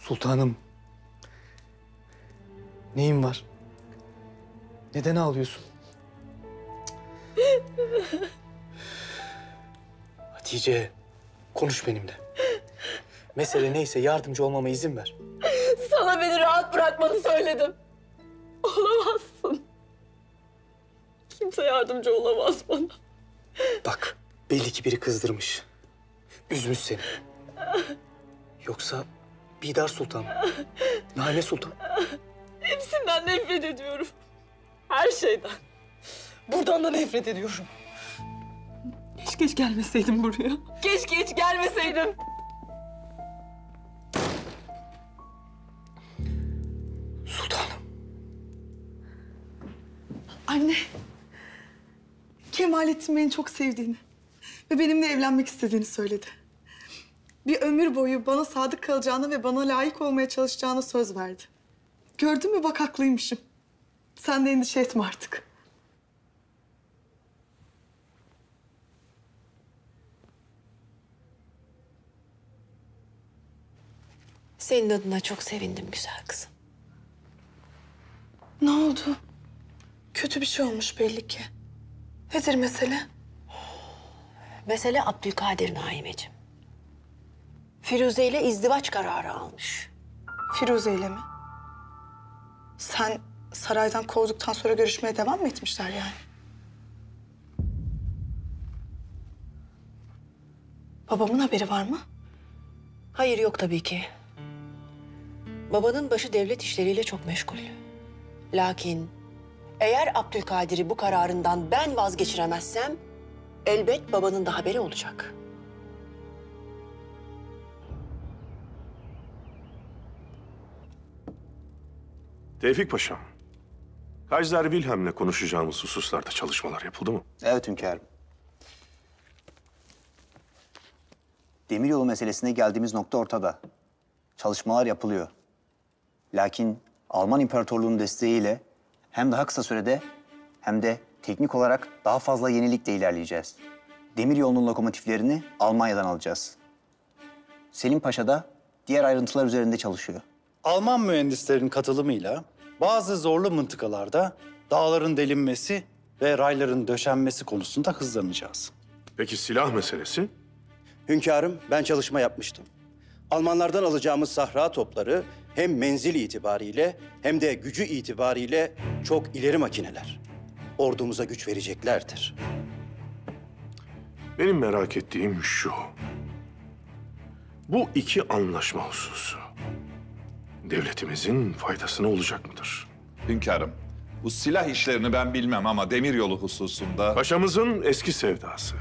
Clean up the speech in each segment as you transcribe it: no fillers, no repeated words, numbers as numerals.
Sultanım. Neyin var? Neden ağlıyorsun? Hatice, konuş benimle. Mesele neyse yardımcı olmama izin ver. Sana beni rahat bırakmanı söyledim. Olamazsın. Kimse yardımcı olamaz bana. Bak, belli ki biri kızdırmış. Üzmüş seni. Yoksa Bidar Sultan, Nane Sultan. Hepsinden nefret ediyorum. Her şeyden. Buradan da nefret ediyorum. Keşke hiç gelmeseydim buraya. Keşke hiç gelmeseydim. Sultanım. Anne, Kemalettin beni çok sevdiğini ve benimle evlenmek istediğini söyledi. Bir ömür boyu bana sadık kalacağını ve bana layık olmaya çalışacağına söz verdi. Gördün mü bak haklıymışım. Sen de endişe etme artık. Senin adına çok sevindim güzel kızım. Ne oldu? Kötü bir şey olmuş belli ki. Nedir mesele? Mesele Abdülkadir Naimeciğim. Firuze ile izdivaç kararı almış. Firuze ile mi? Sen saraydan kovduktan sonra görüşmeye devam mı etmişler yani? Babamın haberi var mı? Hayır yok tabii ki. Babanın başı devlet işleriyle çok meşgul. Lakin eğer Abdülkadir'i bu kararından ben vazgeçiremezsem elbet babanın da haberi olacak. Tevfik Paşam, Kaiser Wilhelm'le konuşacağımız hususlarda çalışmalar yapıldı mı? Evet hünkârım. Demiryolu meselesine geldiğimiz nokta ortada. Çalışmalar yapılıyor. Lakin Alman İmparatorluğu'nun desteğiyle hem daha kısa sürede hem de teknik olarak daha fazla yenilikle ilerleyeceğiz. Demiryolunun lokomotiflerini Almanya'dan alacağız. Selim Paşa da diğer ayrıntılar üzerinde çalışıyor. Alman mühendislerin katılımıyla bazı zorlu mıntıkalarda dağların delinmesi ve rayların döşenmesi konusunda hızlanacağız. Peki silah meselesi? Hünkârım, ben çalışma yapmıştım. Almanlardan alacağımız sahra topları hem menzil itibariyle hem de gücü itibariyle çok ileri makineler. Ordumuza güç vereceklerdir. Benim merak ettiğim şu. Bu iki anlaşma hususu devletimizin faydasına olacak mıdır? Hünkârım, bu silah işlerini ben bilmem ama demiryolu hususunda... Paşamızın eski sevdası.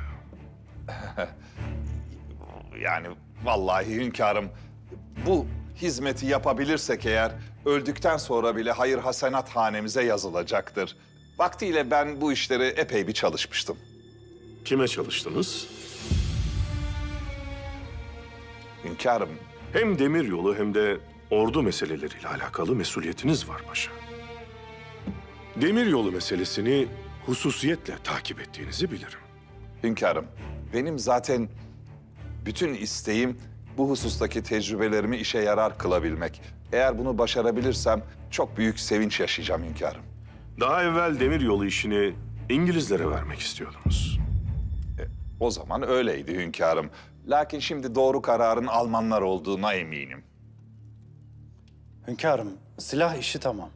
Yani vallahi hünkârım, bu hizmeti yapabilirsek eğer öldükten sonra bile hayır hasenat hanemize yazılacaktır. Vaktiyle ben bu işleri epey bir çalışmıştım. Kime çalıştınız? Hünkârım, Hem demiryolu hem de ordu meseleleriyle alakalı mesuliyetiniz var paşa. Demiryolu meselesini hususiyetle takip ettiğinizi bilirim. hünkârım, benim zaten bütün isteğim bu husustaki tecrübelerimi işe yarar kılabilmek. Eğer bunu başarabilirsem çok büyük sevinç yaşayacağım hünkârım. Daha evvel demiryolu işini İngilizlere vermek istiyordunuz. O zaman öyleydi hünkârım. Lakin şimdi doğru kararın Almanlar olduğuna eminim. Hünkârım, silah işi tamam.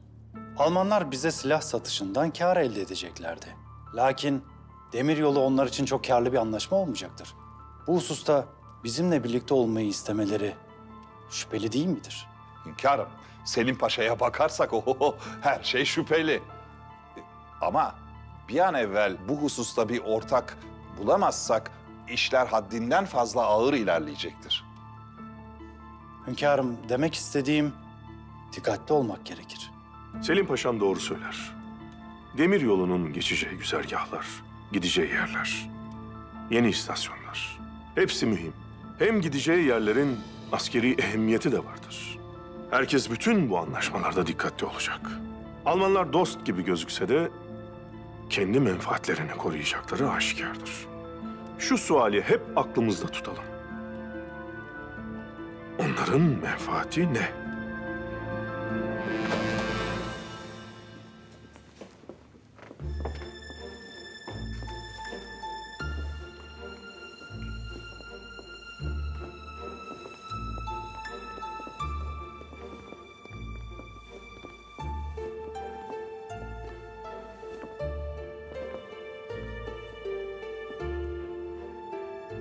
Almanlar bize silah satışından kâr elde edeceklerdi. Lakin demiryolu onlar için çok kârlı bir anlaşma olmayacaktır. Bu hususta bizimle birlikte olmayı istemeleri şüpheli değil midir? Hünkârım, Selim Paşa'ya bakarsak her şey şüpheli. Ama bir an evvel bu hususta bir ortak bulamazsak işler haddinden fazla ağır ilerleyecektir. Hünkârım, demek istediğim dikkatli olmak gerekir. Selim Paşam doğru söyler. Demiryolunun geçeceği güzergahlar, gideceği yerler, yeni istasyonlar. Hepsi mühim. Hem gideceği yerlerin askeri ehemmiyeti de vardır. Herkes bütün bu anlaşmalarda dikkatli olacak. Almanlar dost gibi gözükse de kendi menfaatlerini koruyacakları aşikardır. Şu suali hep aklımızda tutalım. onların menfaati ne?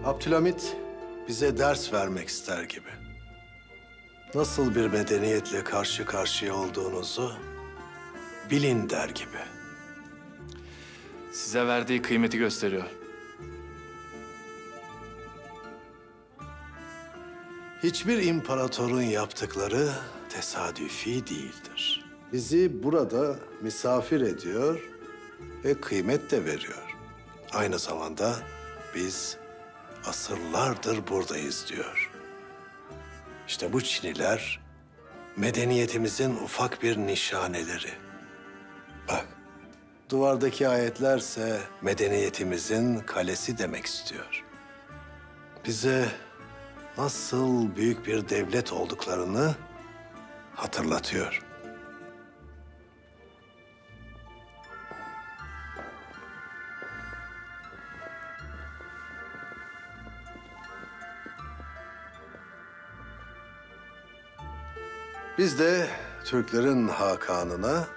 Abdülhamit bize ders vermek ister gibi. Nasıl bir medeniyetle karşı karşıya olduğunuzu bilin der gibi. Size verdiği kıymeti gösteriyor. Hiçbir imparatorun yaptıkları tesadüfi değildir. Bizi burada misafir ediyor ve kıymet de veriyor. Aynı zamanda biz asırlardır buradayız diyor. İşte bu Çiniler medeniyetimizin ufak bir nişaneleri. Bak, duvardaki ayetlerse medeniyetimizin kalesi demek istiyor. Bize nasıl büyük bir devlet olduklarını hatırlatıyor. Biz de Türklerin Hakan'ına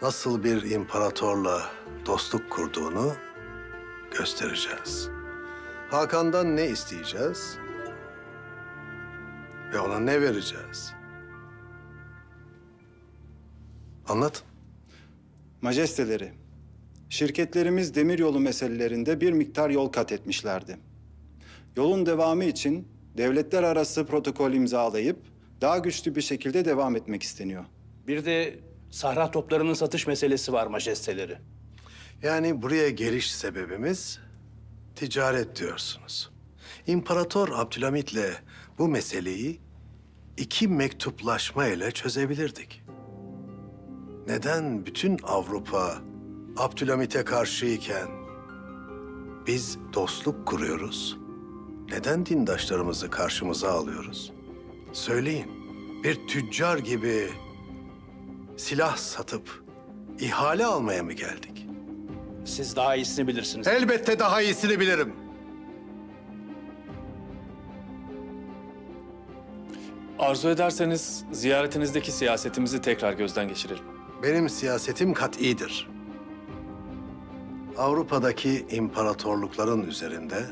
nasıl bir imparatorla dostluk kurduğunu göstereceğiz. Hakan'dan ne isteyeceğiz ve ona ne vereceğiz? Anlat. Majesteleri, şirketlerimiz demiryolu meselelerinde bir miktar yol kat etmişlerdi. Yolun devamı için devletler arası protokol imzalayıp daha güçlü bir şekilde devam etmek isteniyor. Bir de sahra toplarının satış meselesi var majesteleri. Yani buraya geliş sebebimiz ticaret diyorsunuz. İmparator Abdülhamit'le bu meseleyi 2 mektuplaşma ile çözebilirdik. Neden bütün Avrupa Abdülhamit'e karşıyken biz dostluk kuruyoruz? Neden dindaşlarımızı karşımıza alıyoruz? Söyleyin, bir tüccar gibi silah satıp ihale almaya mı geldik? Siz daha iyisini bilirsiniz. Elbette daha iyisini bilirim. Arzu ederseniz ziyaretinizdeki siyasetimizi tekrar gözden geçirelim. Benim siyasetim kat'idir. Avrupa'daki imparatorlukların üzerinde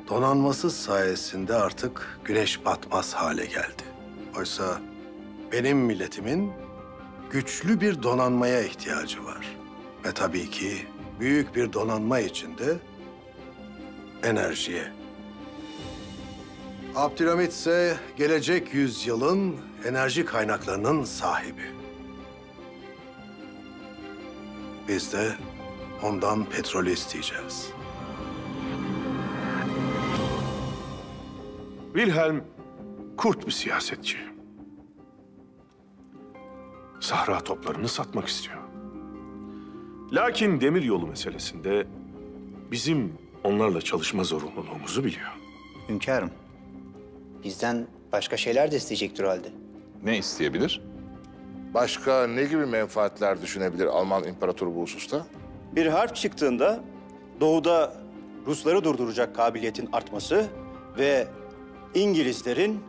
donanması sayesinde artık güneş batmaz hale geldi. Oysa benim milletimin güçlü bir donanmaya ihtiyacı var. Ve tabii ki büyük bir donanma içinde enerjiye. Abdülhamit ise gelecek yüzyılın enerji kaynaklarının sahibi. Biz de ondan petrolü isteyeceğiz. Wilhelm kurt bir siyasetçi. Sahra toplarını satmak istiyor. Lakin demiryolu meselesinde bizim onlarla çalışma zorunluluğumuzu biliyor. Hünkârım, bizden başka şeyler de isteyecektir o halde. Ne isteyebilir? Başka ne gibi menfaatler düşünebilir Alman İmparatoru bu hususta? Bir harp çıktığında doğuda Rusları durduracak kabiliyetin artması ve İngilizlerin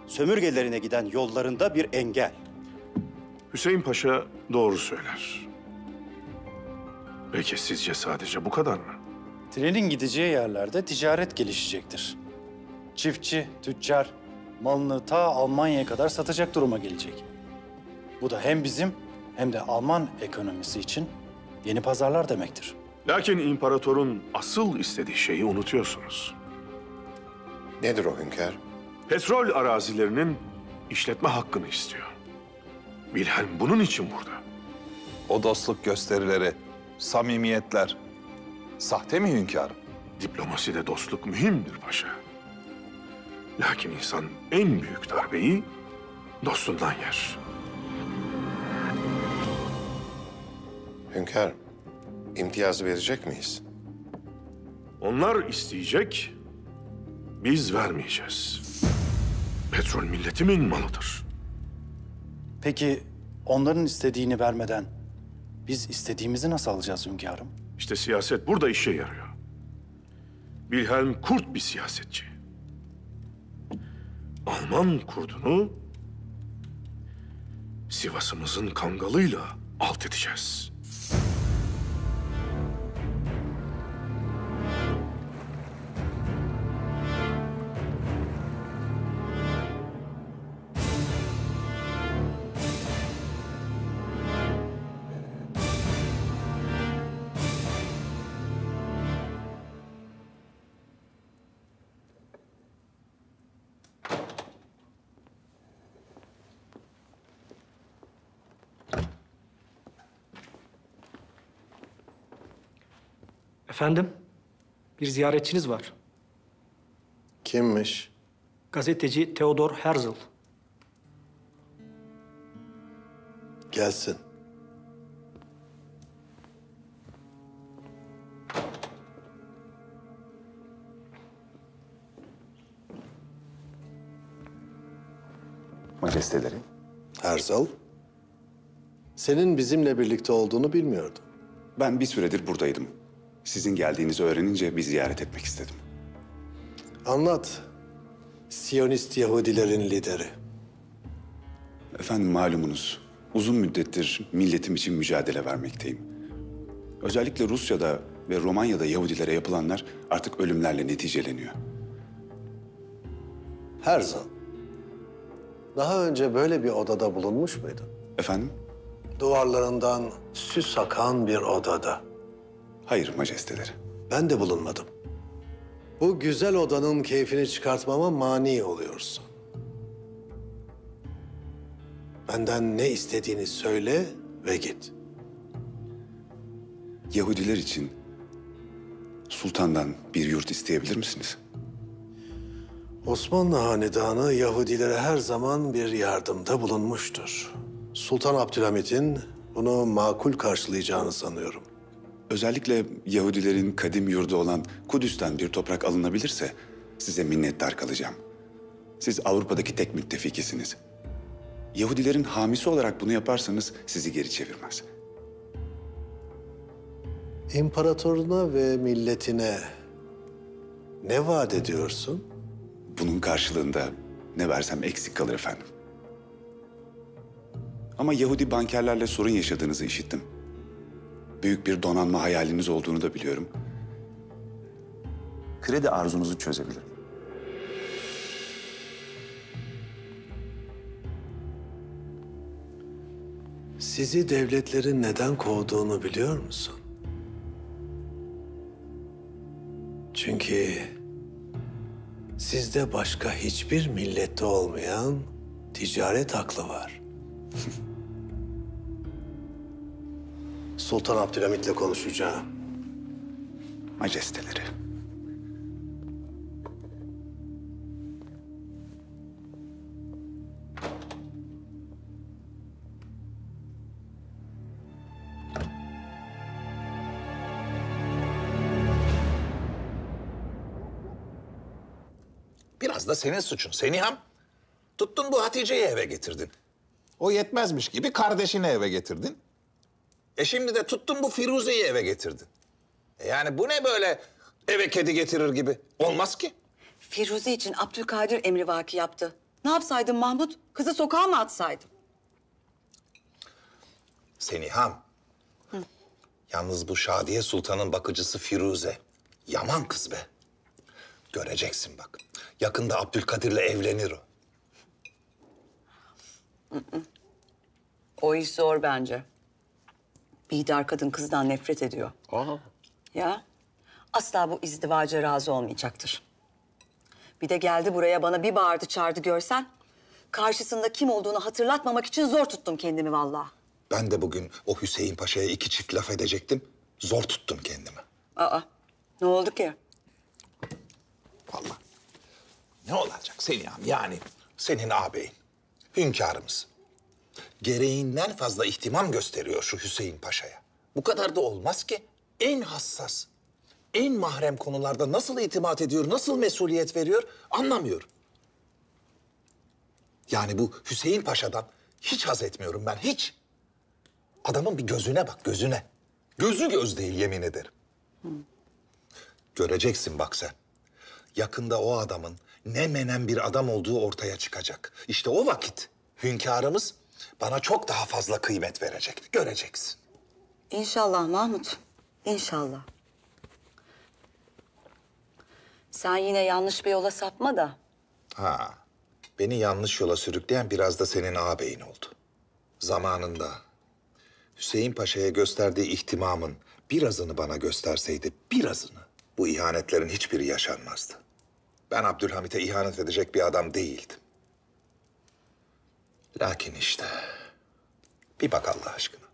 sömürgelerine giden yollarında bir engel. Hüseyin Paşa doğru söyler. Peki sizce sadece bu kadar mı? Trenin gideceği yerlerde ticaret gelişecektir. Çiftçi, tüccar malını ta Almanya'ya kadar satacak duruma gelecek. Bu da hem bizim hem de Alman ekonomisi için yeni pazarlar demektir. Lakin imparatorun asıl istediği şeyi unutuyorsunuz. Nedir o hünkâr? Petrol arazilerinin işletme hakkını istiyor. Wilhelm bunun için burada. O dostluk gösterileri, samimiyetler sahte mi hünkârım? Diplomaside dostluk mühimdir paşa. Lakin insan en büyük darbeyi dostundan yer. Hünkâr, imtiyazı verecek miyiz? Onlar isteyecek, Biz vermeyeceğiz. Petrol milletimin malıdır. Peki onların istediğini vermeden biz istediğimizi nasıl alacağız hünkârım? İşte siyaset burada işe yarıyor. Wilhelm Kurt bir siyasetçi. Alman kurdunu Sivas'ımızın kangalıyla alt edeceğiz. Efendim, bir ziyaretçiniz var. Kimmiş? Gazeteci Theodor Herzl. Gelsin. Majesteleri. Herzl, senin bizimle birlikte olduğunu bilmiyordum. Ben bir süredir buradaydım. Sizin geldiğinizi öğrenince bir ziyaret etmek istedim. Anlat. Siyonist Yahudilerin lideri. Efendim malumunuz, uzun müddettir milletim için mücadele vermekteyim. Özellikle Rusya'da ve Romanya'da Yahudilere yapılanlar artık ölümlerle neticeleniyor. Herzl, daha önce böyle bir odada bulunmuş muydun? Efendim? Duvarlarından süs akan bir odada. Hayır majesteleri. Ben de bulunmadım. Bu güzel odanın keyfini çıkartmama mani oluyorsun. Benden ne istediğini söyle ve git. Yahudiler için sultandan bir yurt isteyebilir misiniz? Osmanlı Hanedanı Yahudilere her zaman bir yardımda bulunmuştur. Sultan Abdülhamit'in bunu makul karşılayacağını sanıyorum. Özellikle Yahudilerin kadim yurdu olan Kudüs'ten bir toprak alınabilirse size minnettar kalacağım. Siz Avrupa'daki tek müttefikisiniz. Yahudilerin hamisi olarak bunu yaparsanız sizi geri çevirmez. İmparatoruna ve milletine ne vaat ediyorsun? Bunun karşılığında ne versem eksik kalır efendim. Ama Yahudi bankerlerle sorun yaşadığınızı işittim. Büyük bir donanma hayaliniz olduğunu da biliyorum. Kredi arzunuzu çözebilirim. Sizi devletlerin neden kovduğunu biliyor musun? Çünkü sizde başka hiçbir millette olmayan ticaret aklı var. Sultan Abdülhamit'le konuşacağım. Majesteleri. Biraz da senin suçun Seniham. Tuttun bu Hatice'yi eve getirdin. O yetmezmiş gibi kardeşini eve getirdin. Şimdi de tuttun bu Firuze'yi eve getirdin. Yani bu ne böyle eve kedi getirir gibi? Olmaz ki. Firuze için Abdülkadir emrivaki yaptı. Ne yapsaydım Mahmut? Kızı sokağa mı atsaydım? Seniham. Yalnız bu Şadiye Sultan'ın bakıcısı Firuze. Yaman kız be. Göreceksin bak. Yakında Abdülkadir'le evlenir o. O iş zor bence. Bidar kadın kızdan nefret ediyor. Ya asla bu izdivaca razı olmayacaktır. Bir de geldi buraya bana bir bağırdı çağırdı görsen. Karşısında kim olduğunu hatırlatmamak için zor tuttum kendimi vallahi. Ben de bugün o Hüseyin Paşa'ya 2 çift laf edecektim. Zor tuttum kendimi. Aa, ne oldu ki? Vallahi. Ne olacak Seniham? Yani senin ağabeyin, hünkârımız. Gereğinden fazla ihtimam gösteriyor şu Hüseyin Paşa'ya. Bu kadar da olmaz ki. En hassas, en mahrem konularda nasıl itimat ediyor, nasıl mesuliyet veriyor anlamıyorum. Yani bu Hüseyin Paşa'dan hiç haz etmiyorum ben, hiç. Adamın bir gözüne bak, gözüne. Gözü göz değil, yemin ederim. Göreceksin bak sen. Yakında o adamın ne menen bir adam olduğu ortaya çıkacak. İşte o vakit hünkârımız bana çok daha fazla kıymet verecek. Göreceksin. İnşallah Mahmut, inşallah. Sen yine yanlış bir yola sapma da. Ha, beni yanlış yola sürükleyen biraz da senin ağabeyin oldu. Zamanında Hüseyin Paşa'ya gösterdiği ihtimamın birazını bana gösterseydi, birazını, bu ihanetlerin hiçbiri yaşanmazdı. Ben Abdülhamit'e ihanet edecek bir adam değildim. Lakin işte, bir bak Allah aşkına.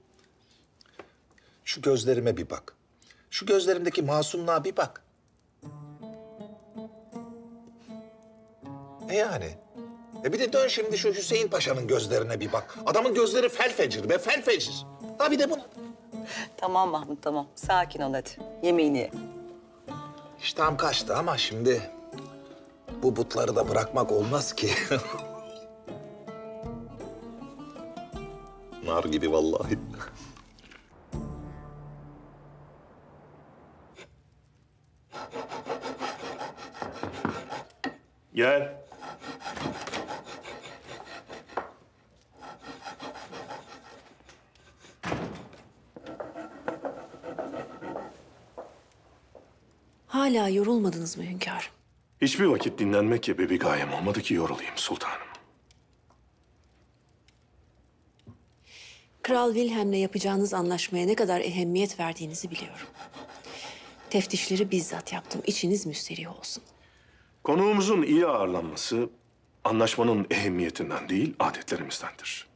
Şu gözlerime bir bak. Şu gözlerimdeki masumluğa bir bak. Yani? Bir de dön şimdi şu Hüseyin Paşa'nın gözlerine bir bak. Adamın gözleri felfecir be, felfecir. Ha bir de buna. Tamam Mahmut, tamam. Sakin ol hadi. Yemeğini ye. İştahım kaçtı ama şimdi bu butları da bırakmak olmaz ki. Nar gibi vallahi. Gel. Hala yorulmadınız mı hünkârım? Hiçbir vakit dinlenmek gibi bir gayem olmadı ki yorulayım sultanım. Kral Wilhelm'le yapacağınız anlaşmaya ne kadar ehemmiyet verdiğinizi biliyorum. Teftişleri bizzat yaptım. İçiniz müsterih olsun. Konuğumuzun iyi ağırlanması anlaşmanın ehemmiyetinden değil, adetlerimizdendir.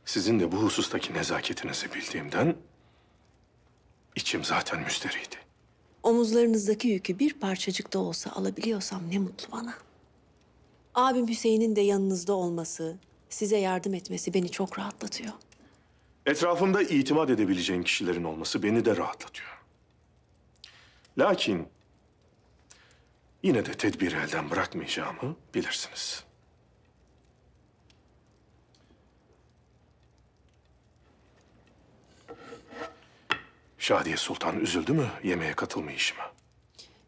Sizin de bu husustaki nezaketinizi bildiğimden içim zaten müsterihti. Omuzlarınızdaki yükü bir parçacık da olsa alabiliyorsam ne mutlu bana. Abim Hüseyin'in de yanınızda olması, size yardım etmesi beni çok rahatlatıyor. Etrafımda itimat edebileceğin kişilerin olması beni de rahatlatıyor. Lakin yine de tedbiri elden bırakmayacağımı bilirsiniz. Şadiye Sultan üzüldü mü yemeğe katılmayışıma?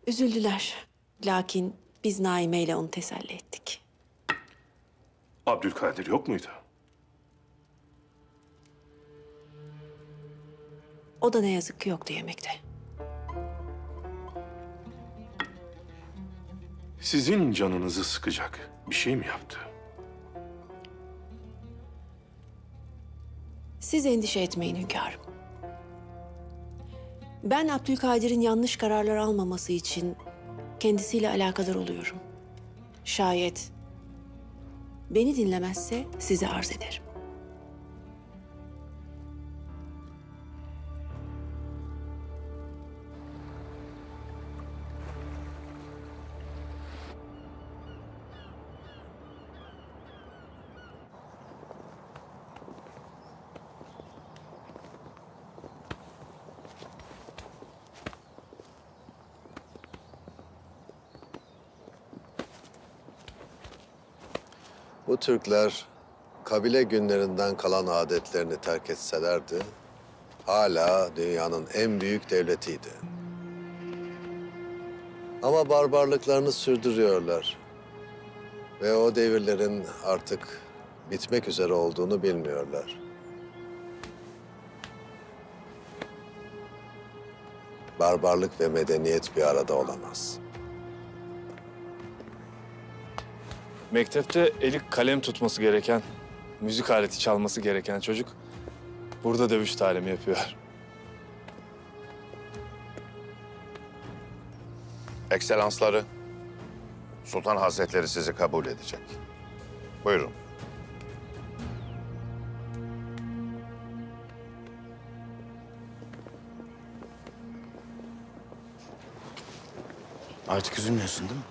Üzüldüler. Lakin biz Naime ile onu teselli ettik. Abdülkadir yok muydu? O da ne yazık ki yoktu yemekte. Sizin canınızı sıkacak bir şey mi yaptı? Siz endişe etmeyin hünkârım. Ben Abdülkadir'in yanlış kararlar almaması için kendisiyle alakadar oluyorum. Şayet beni dinlemezse size arz ederim. Bu Türkler kabile günlerinden kalan adetlerini terk etselerdi, hala dünyanın en büyük devletiydi. Ama barbarlıklarını sürdürüyorlar. Ve o devirlerin artık bitmek üzere olduğunu bilmiyorlar. Barbarlık ve medeniyet bir arada olamaz. Mektepte eli kalem tutması gereken, müzik aleti çalması gereken çocuk burada dövüş talimi yapıyor. Ekselansları, Sultan Hazretleri sizi kabul edecek. Buyurun. Artık üzülmüyorsun değil mi?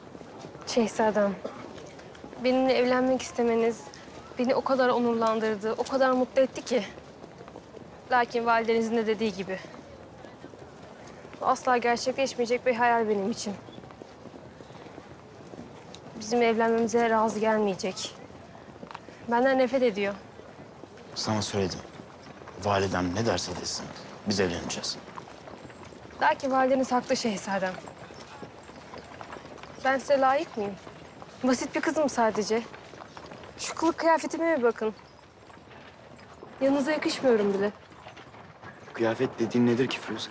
Şehzadem, benimle evlenmek istemeniz beni o kadar onurlandırdı, o kadar mutlu etti ki. Lakin validenizin de dediği gibi. asla gerçekleşmeyecek bir hayal benim için. Bizim evlenmemize razı gelmeyecek. Benden nefret ediyor. Sana söyledim. Validem ne derse desin. Biz evleneceğiz. Belki valideniz haklı şehzadem. Ben size layık mıyım? Basit bir kızım sadece. Şu kılık kıyafetime bir bakın. Yanınıza yakışmıyorum bile. Kıyafet dediğin nedir ki Firuze?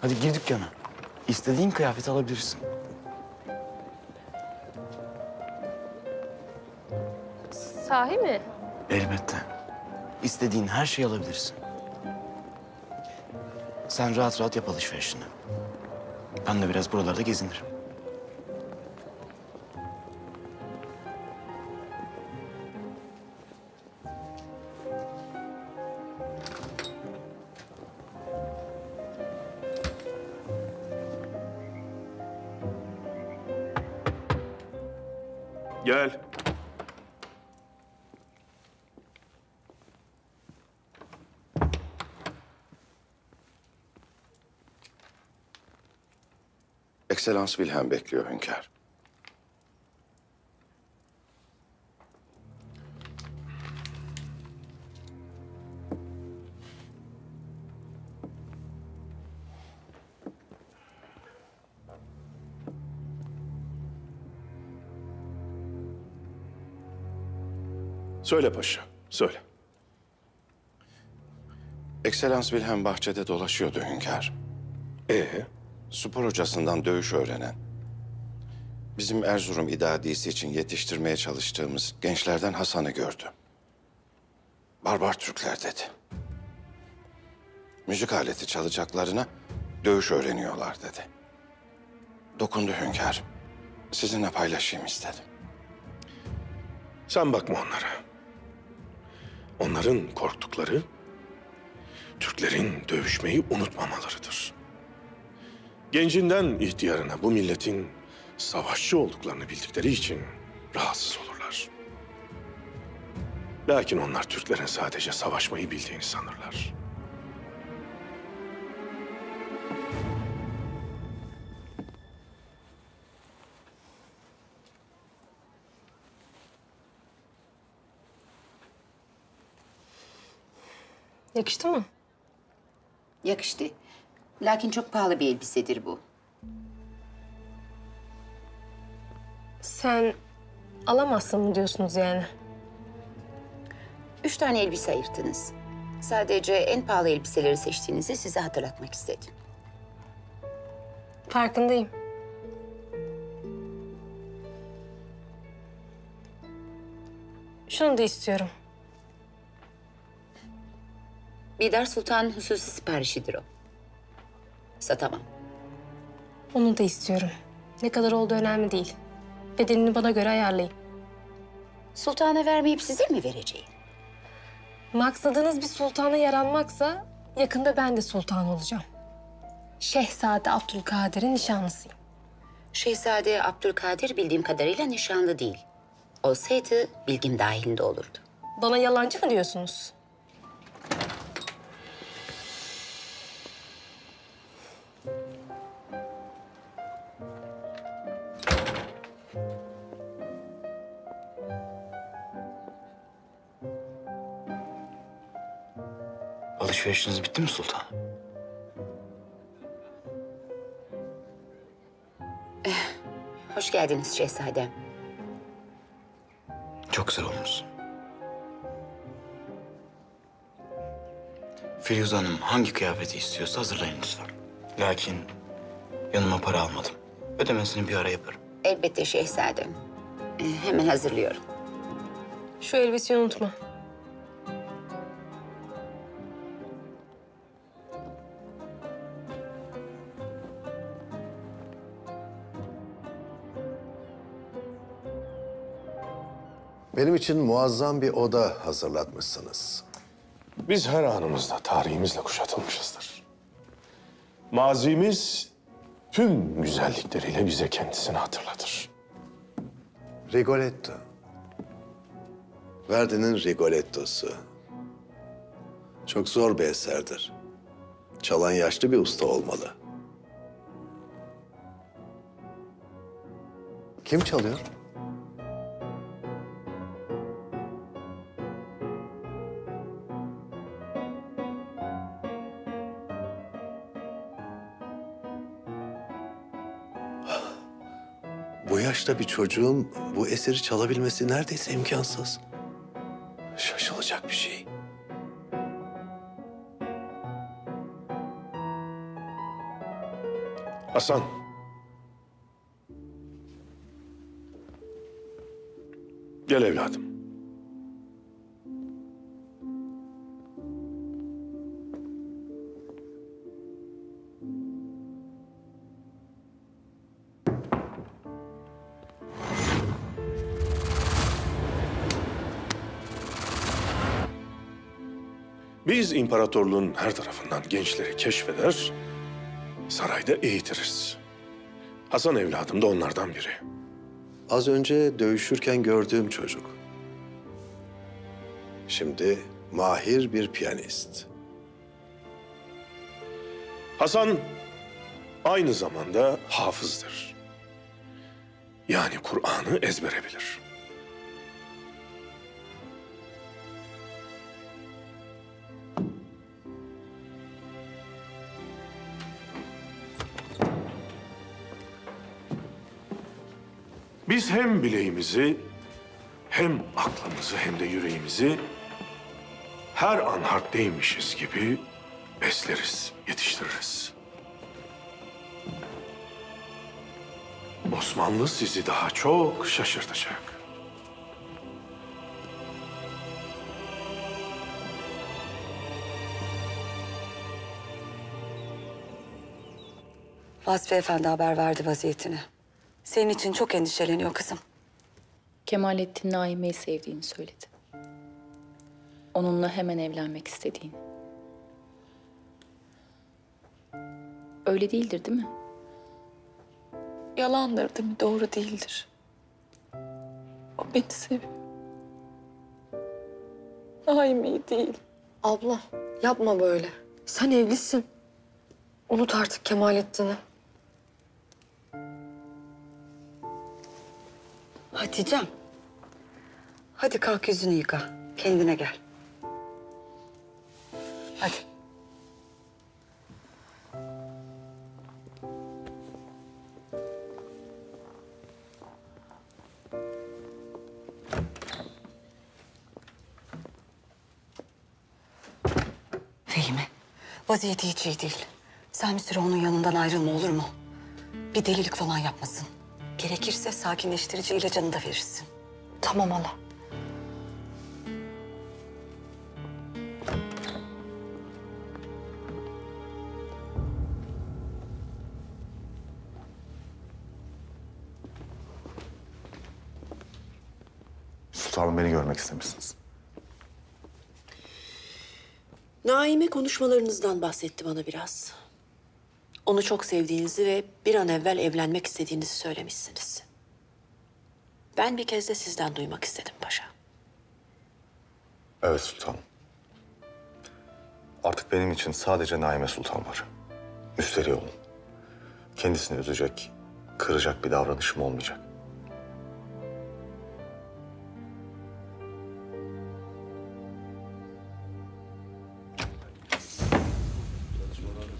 Hadi gir dükkana. İstediğin kıyafeti alabilirsin. Sahi mi? Elbette. İstediğin her şeyi alabilirsin. Sen rahat rahat yap alışverişini. Ben de biraz buralarda gezinirim. Gel. Ekselans Wilhelm bekliyor hünkâr. Söyle paşa, söyle. Ekselans Wilhelm bahçede dolaşıyordu hünkâr. Spor hocasından dövüş öğrenen, bizim Erzurum idadisi için yetiştirmeye çalıştığımız gençlerden Hasan'ı gördü. Barbar Türkler dedi. Müzik aleti çalacaklarına dövüş öğreniyorlar dedi. Dokundu hünkâr. Sizinle paylaşayım istedim. Sen bakma onlara. Onların korktukları Türklerin dövüşmeyi unutmamalarıdır. Gencinden ihtiyarına bu milletin savaşçı olduklarını bildikleri için rahatsız olurlar. Lakin onlar Türklerin sadece savaşmayı bildiğini sanırlar. Yakıştı mı? Yakıştı. Lakin çok pahalı bir elbisedir bu. Sen alamazsın mı diyorsunuz yani? 3 tane elbise ayırttınız. Sadece en pahalı elbiseleri seçtiğinizi size hatırlatmak istedim. Farkındayım. Şunu da istiyorum. Bidar Sultan'ın hususi siparişidir o. Satamam. Onu da istiyorum. Ne kadar olduğu önemli değil. Bedelini bana göre ayarlayın. Sultan'a vermeyip size mi vereceğim? Maksadınız bir sultana yaranmaksa yakında ben de sultan olacağım. Şehzade Abdülkadir'in nişanlısıyım. Şehzade Abdülkadir bildiğim kadarıyla nişanlı değil. Olsaydı bilgim dahilinde olurdu. Bana yalancı mı diyorsunuz? Alışverişiniz bitti mi sultanım? Hoş geldiniz şehzadem. Çok güzel olmuşsun. Firuze Hanım hangi kıyafeti istiyorsa hazırlayın lütfen. Lakin yanıma para almadım. Ödemesini bir ara yaparım. Elbette şehzadem. Hemen hazırlıyorum. Şu elbiseyi unutma. Benim için muazzam bir oda hazırlatmışsınız. Biz her anımızda tarihimizle kuşatılmışızdır. Mazimiz tüm güzellikleriyle bize kendisini hatırlatır. Rigoletto. Verdi'nin Rigoletto'su. Çok zor bir eserdir. Çalan yaşlı bir usta olmalı. Kim çalıyor? Bu yaşta bir çocuğun bu eseri çalabilmesi neredeyse imkansız. Şaşılacak bir şey. Hasan. Gel evladım. Biz imparatorluğun her tarafından gençleri keşfeder, sarayda eğitiriz. Hasan evladım da onlardan biri. Az önce dövüşürken gördüğüm çocuk. Şimdi mahir bir piyanist. Hasan aynı zamanda hafızdır. Yani Kur'an'ı ezbere bilir. Biz hem bileğimizi, hem aklımızı, hem de yüreğimizi her an harpteymişiz gibi besleriz, yetiştiririz. Osmanlı sizi daha çok şaşırtacak. Vasfi Efendi haber verdi vaziyetini. Senin için çok endişeleniyor kızım. Kemalettin Naime'yi sevdiğini söyledi. Onunla hemen evlenmek istediğini. Öyle değildir değil mi? Yalandır değil mi? Doğru değildir. O beni seviyor. Naime'yi değil. Abla yapma böyle. Sen evlisin. Unut artık Kemalettin'i. Hatice'm. Hadi kalk yüzünü yıka. Kendine gel. Hadi. Fehime, vaziyeti hiç iyi değil. Sen bir süre onun yanından ayrılma olur mu? Bir delilik falan yapmasın. Gerekirse sakinleştirici ilacını da verirsin. Tamam hala. Sultanım beni görmek istemişsiniz. Naime konuşmalarınızdan bahsetti bana biraz. Onu çok sevdiğinizi ve bir an evvel evlenmek istediğinizi söylemişsiniz. Ben bir kez de sizden duymak istedim paşa. Evet sultanım. Artık benim için sadece Naime Sultan var. Müsterih olun. Kendisini üzecek, kıracak bir davranışım olmayacak.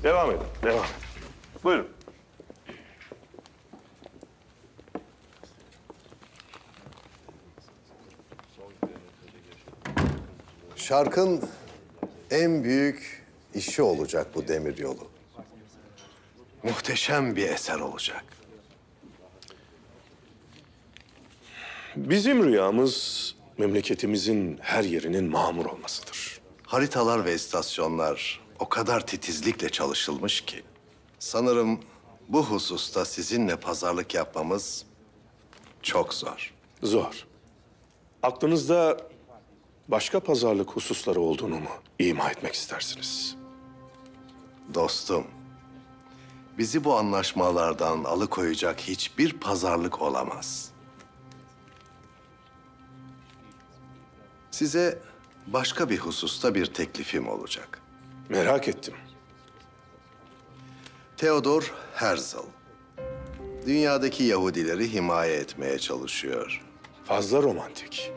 Devam edin, devam edin. Buyurun. Şarkın en büyük işi olacak bu demiryolu. Muhteşem bir eser olacak. Bizim rüyamız memleketimizin her yerinin mamur olmasıdır. Haritalar ve istasyonlar o kadar titizlikle çalışılmış ki... sanırım bu hususta sizinle pazarlık yapmamız çok zor. Zor. Aklınızda başka pazarlık hususları olduğunu mu ima etmek istersiniz? Dostum, bizi bu anlaşmalardan alıkoyacak hiçbir pazarlık olamaz. Size başka bir hususta bir teklifim olacak. Merak ettim. Theodor Herzl, dünyadaki Yahudileri himaye etmeye çalışıyor. Fazla romantik.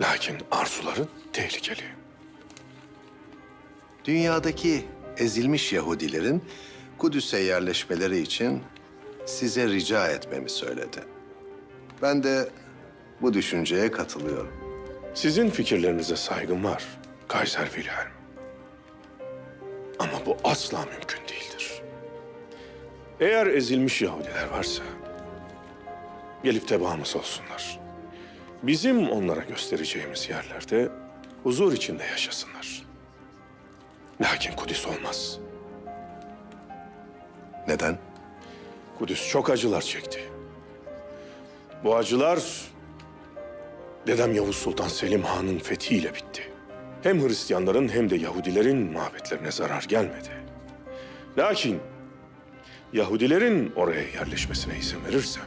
Lakin arzuların tehlikeli. Dünyadaki ezilmiş Yahudilerin Kudüs'e yerleşmeleri için size rica etmemi söyledi. Ben de bu düşünceye katılıyorum. Sizin fikirlerinize saygım var, Kaiser Wilhelm. Ama bu asla mümkün değildir. Eğer ezilmiş Yahudiler varsa, gelip tebaamız olsunlar. Bizim onlara göstereceğimiz yerlerde huzur içinde yaşasınlar. Lakin Kudüs olmaz. Neden? Kudüs çok acılar çekti. Bu acılar dedem Yavuz Sultan Selim Han'ın fethiyle bitti. Hem Hristiyanların hem de Yahudilerin mabetlerine zarar gelmedi. Lakin Yahudilerin oraya yerleşmesine izin verirsem,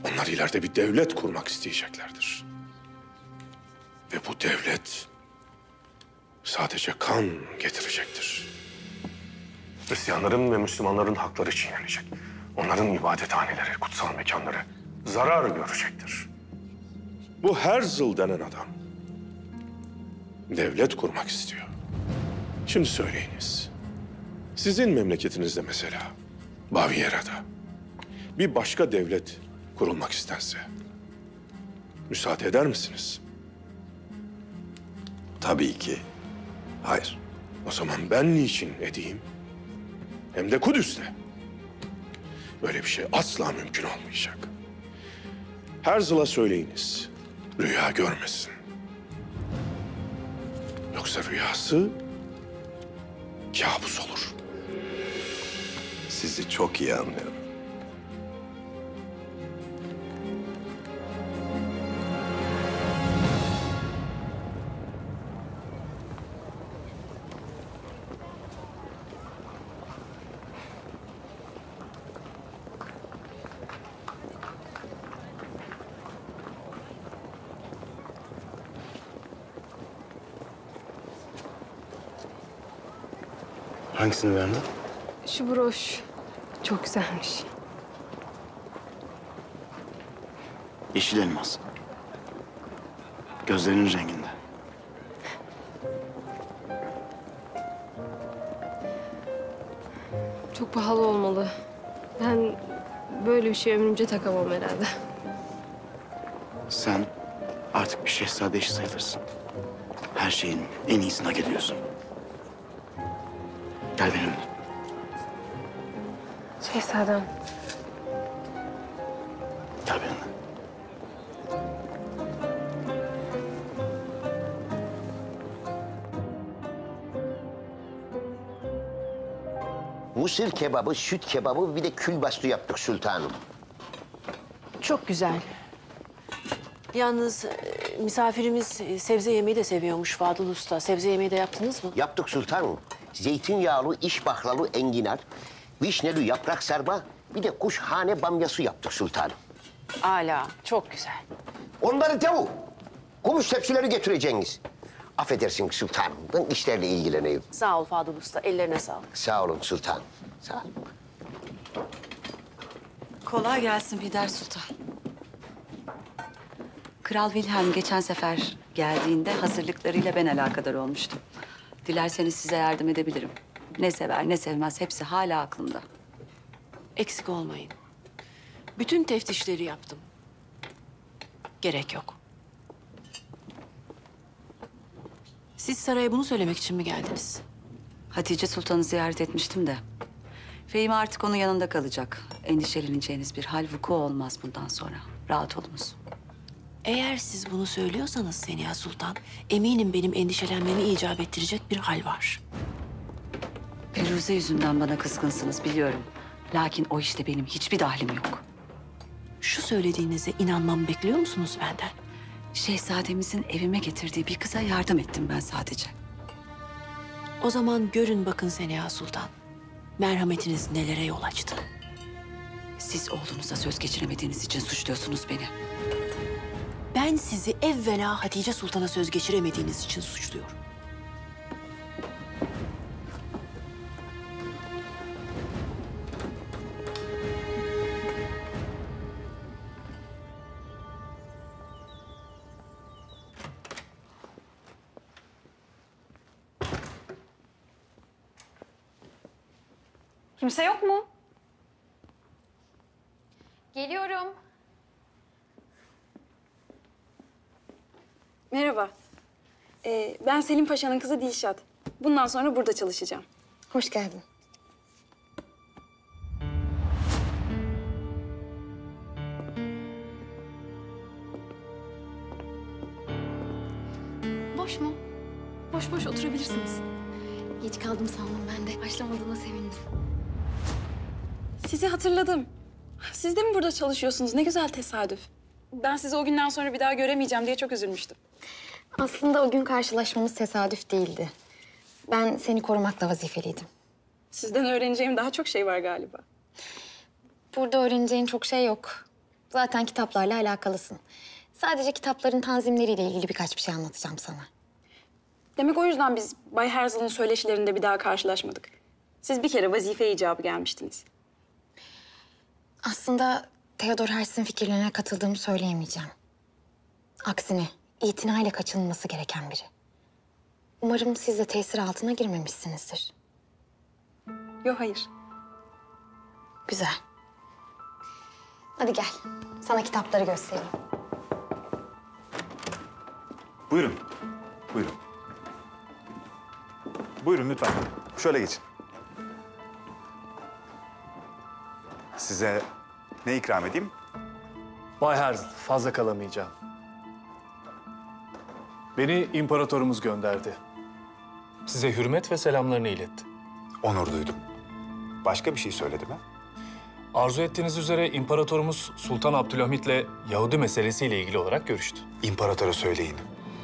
onlar ileride bir devlet kurmak isteyeceklerdir. Ve bu devlet sadece kan getirecektir. Hristiyanların ve Müslümanların hakları çiğnenecek. Onların ibadethaneleri, kutsal mekanları zarar görecektir. Bu Herzl denen adam devlet kurmak istiyor. Şimdi söyleyiniz. Sizin memleketinizde mesela, Baviera'da bir başka devlet kurulmak istense müsaade eder misiniz? Tabii ki. Hayır. O zaman ben niçin edeyim? Hem de Kudüs'te. Böyle bir şey asla mümkün olmayacak. Herzl'a söyleyiniz, rüya görmesin. Yoksa rüyası kabus olur. Sizi çok iyi anlıyorum. Hangisini beğendin? Şu broş çok güzelmiş. Yeşil elmas. Gözlerinin renginde. Çok pahalı olmalı. Ben böyle bir şey ömrümce takamam herhalde. Sen artık bir şehzade eşi sayılırsın. Her şeyin en iyisini hak ediyorsun. Gel benimle. Şehzadem. Gel benimle. Mısır kebabı, süt kebabı bir de külbastı yaptık sultanım. Çok güzel. Yalnız misafirimiz sebze yemeği de seviyormuş Fadıl Usta. Sebze yemeği de yaptınız mı? Yaptık sultanım. Zeytinyağlı, işbahlalı enginar, vişneli yaprak sarma, bir de kuşhane bamyası yaptık sultanım. Âlâ, çok güzel. Onları devu. Gümüş tepsileri getireceksiniz. Affedersin sultanım, ben işlerle ilgileneyim. Sağ ol Fadıl Usta, ellerine sağlık. Sağ olun sultanım, sağ olun. Kolay gelsin Peder Sultan. Kral Wilhelm geçen sefer geldiğinde hazırlıklarıyla ben alakadar olmuştum. Dilerseniz size yardım edebilirim. Ne sever ne sevmez hepsi hala aklımda. Eksik olmayın. Bütün teftişleri yaptım. Gerek yok. Siz saraya bunu söylemek için mi geldiniz? Hatice Sultan'ı ziyaret etmiştim de. Fehmi artık onun yanında kalacak. Endişeleneceğiniz bir hal vuku olmaz bundan sonra. Rahat olunuz. Eğer siz bunu söylüyorsanız Seniha Sultan, eminim benim endişelenmemi icap ettirecek bir hal var. Firuze yüzünden bana kızgınsınız biliyorum. Lakin o işte benim hiçbir dahlim yok. Şu söylediğinize inanmamı bekliyor musunuz benden? Şehzademizin evime getirdiği bir kıza yardım ettim ben sadece. O zaman görün bakın Seniha Sultan. Merhametiniz nelere yol açtı. Siz oğlunuza söz geçiremediğiniz için suçluyorsunuz beni. Ben sizi evvela Hatice Sultan'a söz geçiremediğiniz için suçluyorum. Kimse yok mu? Geliyorum. Merhaba. Ben Selim Paşa'nın kızı Dilşat. Bundan sonra burada çalışacağım. Hoş geldin. Boş mu? Boş boş oturabilirsiniz. Geç kaldım sandım ben de. Başlamadığına sevindim. Sizi hatırladım. Siz de mi burada çalışıyorsunuz? Ne güzel tesadüf. Ben sizi o günden sonra bir daha göremeyeceğim diye çok üzülmüştüm. Aslında o gün karşılaşmamız tesadüf değildi. Ben seni korumakla vazifeliydim. Sizden öğreneceğim daha çok şey var galiba. Burada öğreneceğin çok şey yok. Zaten kitaplarla alakalısın. Sadece kitapların tanzimleriyle ilgili birkaç bir şey anlatacağım sana. Demek o yüzden biz Bay Herzl'ın söyleşilerinde bir daha karşılaşmadık. Siz bir kere vazife icabı gelmiştiniz. Aslında Theodor Herzl'in fikirlerine katıldığımı söyleyemeyeceğim. Aksine itinayla kaçınılması gereken biri. Umarım siz de tesir altına girmemişsinizdir. Yok, hayır. Güzel. Hadi gel. Sana kitapları göstereyim. Buyurun. Buyurun. Buyurun lütfen. Şöyle geçin. Size ne ikram edeyim? Bay Herzl, fazla kalamayacağım. Beni imparatorumuz gönderdi. Size hürmet ve selamlarını iletti. Onur duydum. Başka bir şey söyledi mi? Arzu ettiğiniz üzere imparatorumuz Sultan Abdülhamit'le Yahudi meselesiyle ilgili olarak görüştü. İmparatora söyleyin.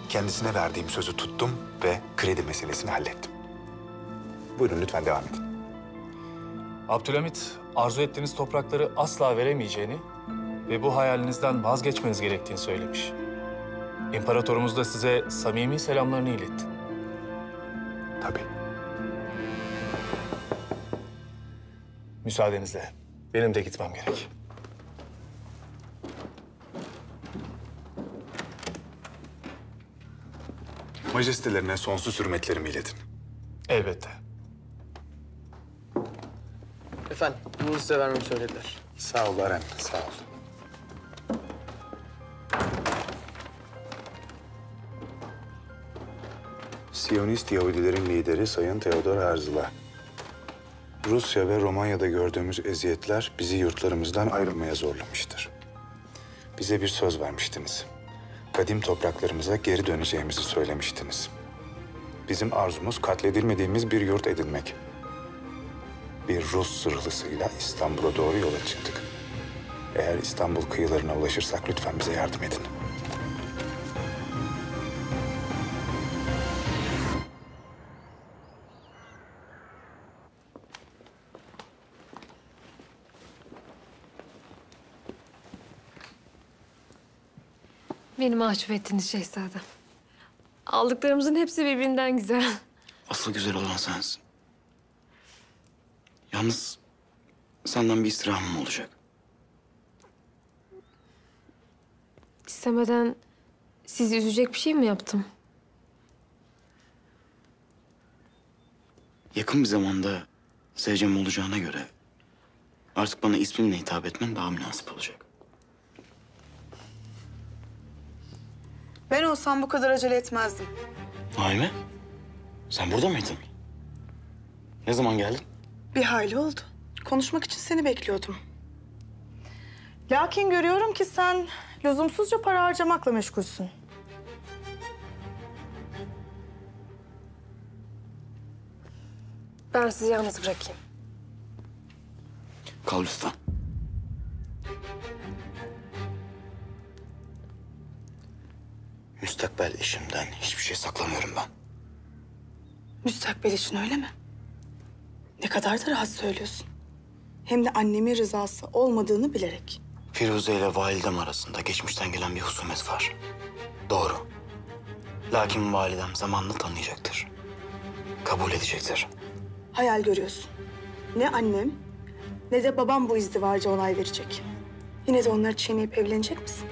Kendisine verdiğim sözü tuttum ve kredi meselesini hallettim. Buyurun lütfen devam edin. Abdülhamit, arzu ettiğiniz toprakları asla veremeyeceğini ve bu hayalinizden vazgeçmeniz gerektiğini söylemiş. İmparatorumuz da size samimi selamlarını iletti. Tabii. Müsaadenizle benim de gitmem gerek. Majestelerine sonsuz hürmetlerimi iletin. Elbette. Efendim, bunu size vermemi söylediler. Sağ ol Aren, sağ ol. Siyonist Yahudilerin lideri Sayın Theodor Herzl'a. Rusya ve Romanya'da gördüğümüz eziyetler bizi yurtlarımızdan ayrılmaya zorlamıştır. Bize bir söz vermiştiniz. Kadim topraklarımıza geri döneceğimizi söylemiştiniz. Bizim arzumuz katledilmediğimiz bir yurt edinmek. Bir Rus zırhlısıyla İstanbul'a doğru yola çıktık. Eğer İstanbul kıyılarına ulaşırsak lütfen bize yardım edin. Beni mahcup ettiniz şehzadem. Aldıklarımızın hepsi birbirinden güzel. Asıl güzel olan sensin. Yalnız senden bir istirhamım olacak. İstemeden sizi üzecek bir şey mi yaptım? Yakın bir zamanda sevcem olacağına göre artık bana ismimle hitap etmen daha münasip olacak. Ben olsam bu kadar acele etmezdim. Naime, sen burada mıydın? Ne zaman geldin? Bir hayli oldu. Konuşmak için seni bekliyordum. Lakin görüyorum ki sen lüzumsuzca para harcamakla meşgulsün. Ben sizi yalnız bırakayım. Kal lütfen. Müstakbel eşimden hiçbir şey saklamıyorum ben. Müstakbel için öyle mi? Ne kadar da rahat söylüyorsun. Hem de annemin rızası olmadığını bilerek. Firuze ile validem arasında geçmişten gelen bir husumet var. Doğru. Lakin validem zamanla tanıyacaktır. Kabul edecektir. Hayal görüyorsun. Ne annem ne de babam bu izdivaca onay verecek. Yine de onları çiğneyip evlenecek misin?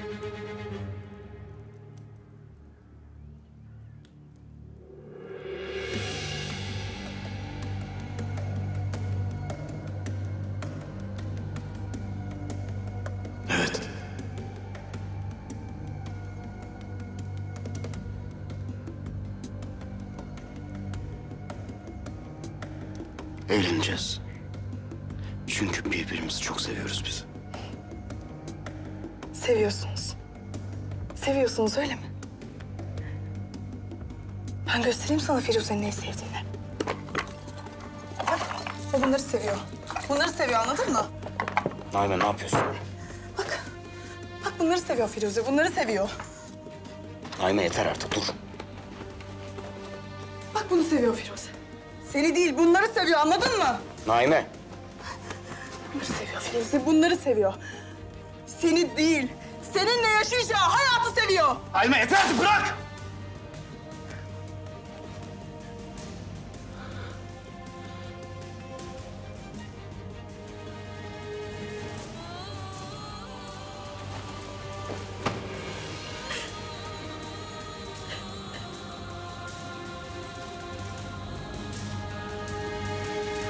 Evet. Evleneceğiz. Çünkü birbirimizi çok seviyoruz biz. Seviyorsunuz. Seviyorsunuz öyle mi? Ben göstereyim sana Firuze'nin neyi sevdiğini. Bak, o bunları seviyor. Bunları seviyor, anladın mı? Naime ne yapıyorsun? Bak bunları seviyor Firuze, bunları seviyor. Naime yeter artık dur. Bak bunu seviyor Firuze. Seni değil, bunları seviyor, anladın mı? Naime. Bunları seviyor Firuze, bunları seviyor. Seni değil, seninle yaşayacağı hayatı seviyor. Naime yeter artık bırak!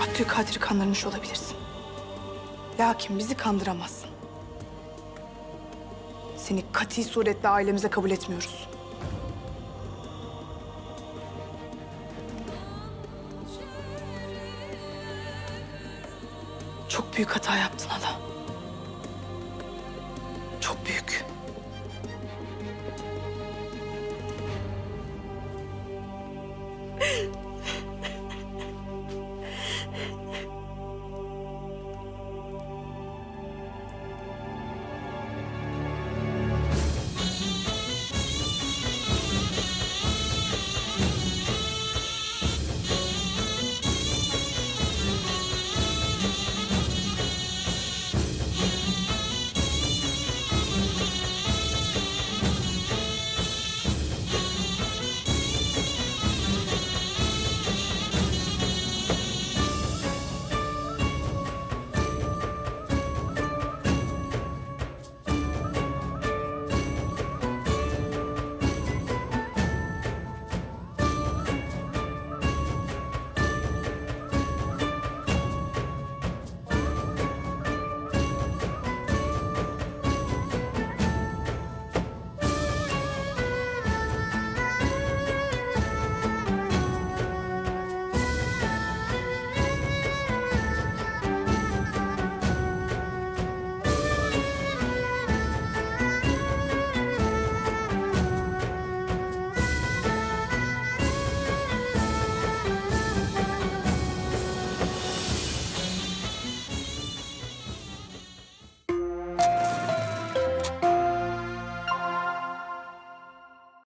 Abdülkadir'i kandırmış olabilirsin. Lakin bizi kandıramazsın. Seni kati suretle ailemize kabul etmiyoruz. Çok büyük hata yaptın hala. Çok büyük.